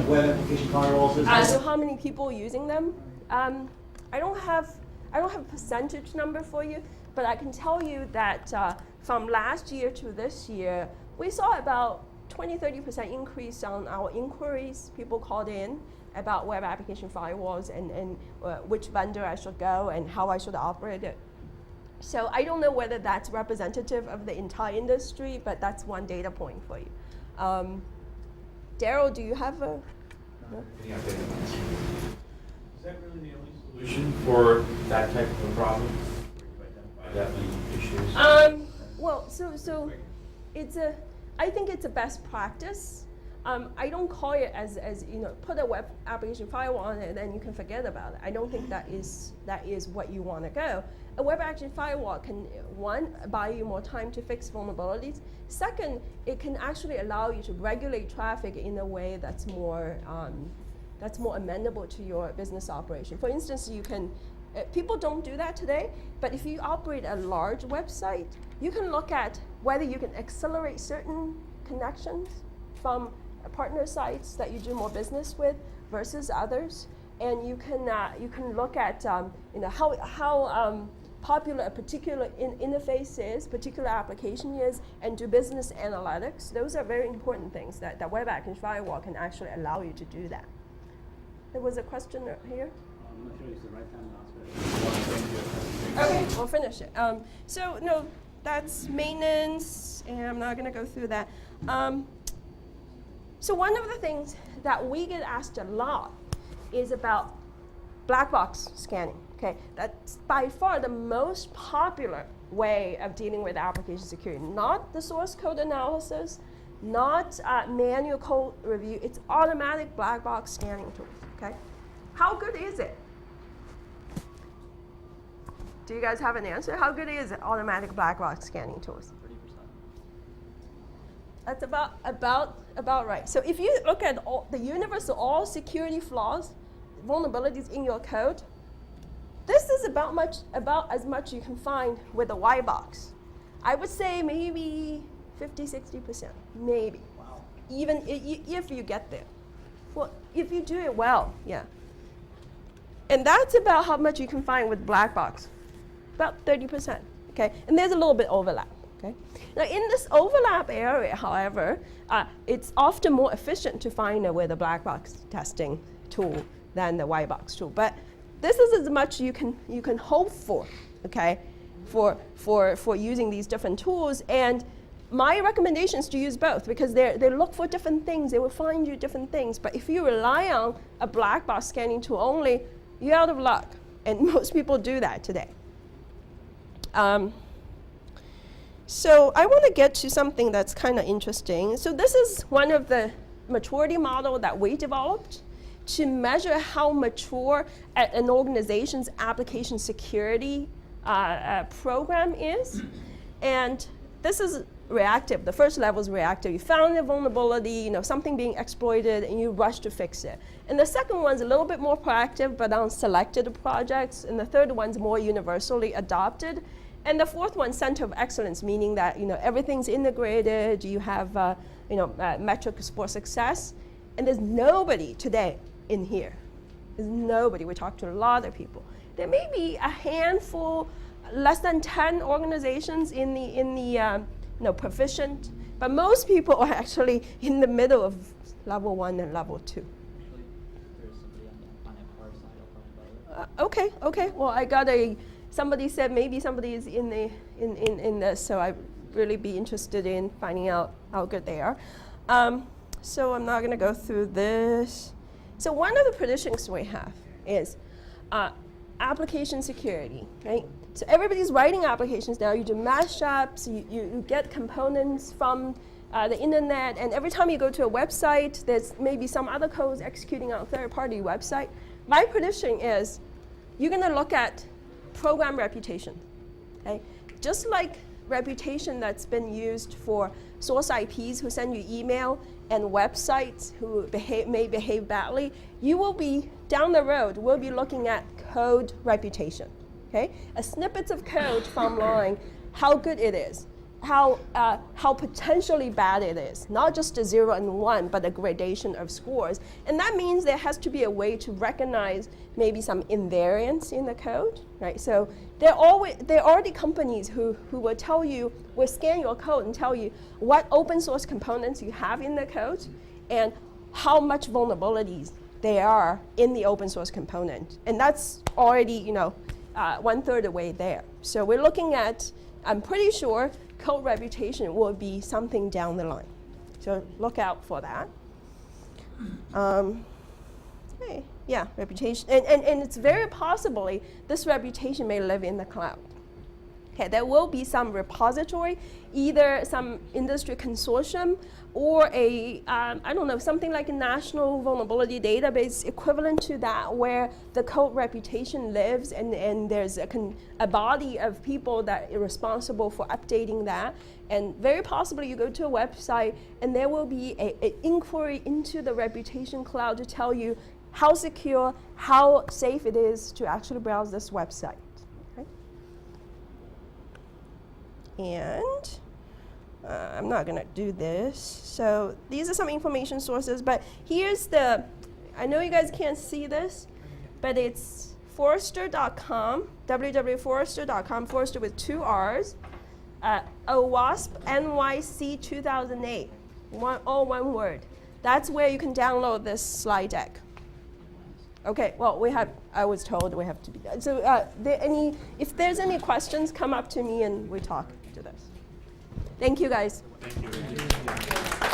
of web application firewalls is there? So how many people using them? I don't have a percentage number for you, but I can tell you that from last year to this year, we saw about 20–30% increase on our inquiries. People called in about web application firewalls and which vendor I should go and how I should operate it. So I don't know whether that's representative of the entire industry, but that's one data point for you. Daryl, do you have a? No? Is that really the only solution for that type of a problem? Where you identify that many issues? Well, so it's I think it's a best practice. I don't call it as put a web application firewall on it and then you can forget about it. I don't think that is what you want to go. A web application firewall can, one, buy you more time to fix vulnerabilities. Second, it can actually allow you to regulate traffic in a way that's more amenable to your business operation. For instance, you can, people don't do that today, but if you operate a large website, you can look at whether you can accelerate certain connections from partner sites that you do more business with versus others, and you can look at how popular a particular interface is, particular application is, and do business analytics. Those are very important things that the web application firewall can actually allow you to do that. There was a question here. I'm not sure it's the right time to answer it. Okay, we'll finish it. So no, that's maintenance, and I'm not going to go through that. So one of the things that we get asked a lot is about black box scanning. Okay, that's by far the most popular way of dealing with application security. Not the source code analysis, not manual code review. It's automatic black box scanning tools. Okay, how good is it? Do you guys have an answer? How good is it, automatic black box scanning tools? 30%. That's about right. So if you look at the universe of all security flaws, vulnerabilities in your code, this is about as much you can find with a Wirebox. I would say maybe 50–60%, maybe. Wow. Even if you get there. Well, if you do it well, yeah. And that's about how much you can find with black box, about 30%. Okay, and there's a little bit overlap. Okay, now in this overlap area, however, it's often more efficient to find it with a black box testing tool than the Wirebox tool. But this is as much you can hope for, okay, for using these different tools. And my recommendation is to use both because they look for different things. They will find you different things. But if you rely on a black box scanning tool only, you're out of luck. And most people do that today. So I want to get to something that's kind of interesting. So this is one of the maturity model that we developed to measure how mature an organization's application security program is. And this is reactive. The first level is reactive. You found a vulnerability, something being exploited, and you rush to fix it. And the second one's a little bit more proactive, but on selected projects. And the third one's more universally adopted. And the fourth one, center of excellence, meaning that everything's integrated. You have metrics for success. And there's nobody today in here. There's nobody. We talked to a lot of people. There may be a handful, less than 10 organizations in the proficient, but most people are actually in the middle of level 1 and level 2. Actually, there's somebody on that far side. I'll talk about it. Okay. Well, I got somebody said maybe somebody is in this, so I'd really be interested in finding out how good they are. So I'm not going to go through this. So one of the predictions we have is application security, right? So everybody's writing applications now. You do mashups, you get components from the internet, and every time you go to a website, there's maybe some other codes executing on a third-party website. My prediction is you're going to look at program reputation, okay? Just like reputation that's been used for source IPs who send you email and websites who may behave badly, you will be, down the road, we'll be looking at code reputation, okay? A snippets of code from line, how good it is. how potentially bad it is, not just the 0 and 1, but the gradation of scores. And that means there has to be a way to recognize maybe some invariance in the code, right? So there are already companies who will tell you, will scan your code and tell you what open source components you have in the code and how much vulnerabilities there are in the open source component. And that's already, 1/3 the way there. So we're looking at, I'm pretty sure, code reputation will be something down the line. So look out for that. Okay, yeah, reputation. And it's very possibly this reputation may live in the cloud. Okay, there will be some repository, either some industry consortium or I don't know, something like a national vulnerability database equivalent to that, where the code reputation lives and there's a body of people that are responsible for updating that. And very possibly you go to a website and there will be an inquiry into the reputation cloud to tell you how secure, how safe it is to actually browse this website. And I'm not going to do this. So these are some information sources, but here's I know you guys can't see this, but it's forrester.com, www.forrester.com, Forrester with 2 R's, Owasp NYC 2008, all one word. That's where you can download this slide deck. Okay, well, I was told we have to be done. So if there's any questions, come up to me and we talk to this. Thank you, guys. Thank you.